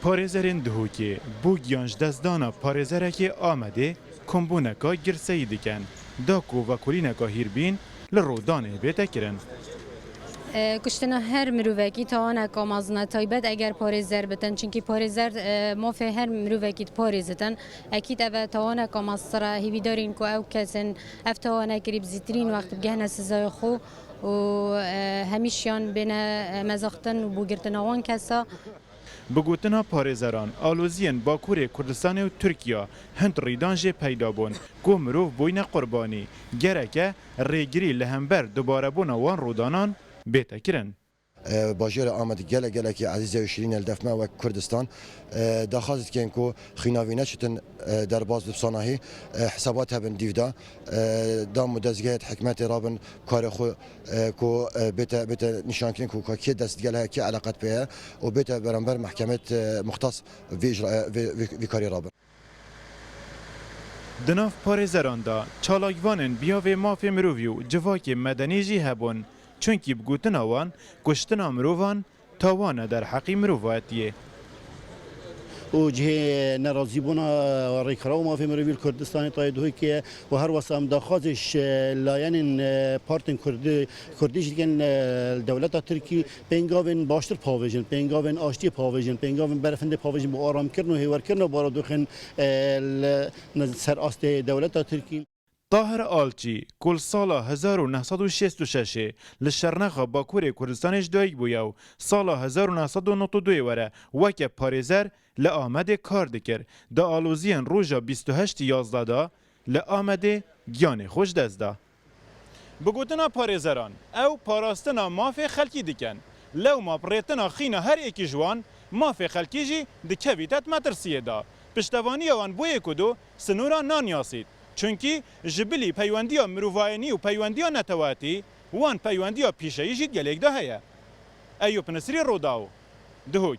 پارێزەرên dihokê bû giyanjdestdana parêzerekê Amedê kombûneka girseyî dikin. Da ku vekolîneka hîrbîn li rodanê bête kirin. کشتنا هر مروفکی تاوانه کامازنه تایبت اگر پارێزەر بتن چونکی پارێزەر مافێ هەر مرۆڤێکیت پارێزتن ئەکید ئەvە تاوانە کاماسترە هیویدارین کو ئەو کەسن ئەف تاوانە کری بزیترین وەخت بگەهنە سزای خۆ و هەمیشیان بێنە مەزەختن و بۆگرتنەوان کەسە. Bi gotina parêzeran, aloziyên Bakurê Kurdistanê û Tirkiya hind rîdan jê peyda bûn ku mirov bûyne qurbanî. Gerek e rêgirî li hember dubarebûna wan rodanan bête kirin. باجر آمد گله عزیز و شیرین الدفمه و کردستان داخواست کن کو خیناوینه شتن در باز بسانهی حسابات هبن دیودا دام دزگهت حکمت رابن کار خو کو بیت نشان کن کو کی دست گله کی علاقت به و بیت برانبر محکمه مختص وی کاری رابن Di nav parêzeran da çalakvanên biyavê mafê mirovî û civakê medenî jî hebûn. Çünkü bi gotina wan kuştina mirovan tawana derheqî miroviyetiyê. و جه ناراضی بونا ریکراو ما فی مرویل کردستان تای دوی که و هر وسام داخوازش لاین پارتن کردیش دیگن دولت ترکی پنگاون باشتر پاویژن پنگاون آشتی پاویژن پنگاون برفنده پاویژن با آرام کردن و هیور کردن بارا دوخن سر است دولت ترکی. Tahir Alçî kul sala 1966 li şernexa Bakurê Kurdistanê ji dayîk bûye û sala 1992 were weke parêzer li Amedê kar dikir. Di aloziyên roja 28 yazda da li Amedê giyanê xwe ji dest da. Bi gotina parêzeran, ew parastina mafê xelkî dikin. Lewma pirêtina xîna her êkî ji wan, mafê xelkî jî dikevî tet metirsiyê da. Piştevaniya wan bûyê ku du sinûra nan yasît. Çünkü ji bilî peywendiya mirovayenî û peywendiya netewatî wan peywendiya pîşeyî jî gelek de heye. Eyûb Nisrî Rodaw, Duhok.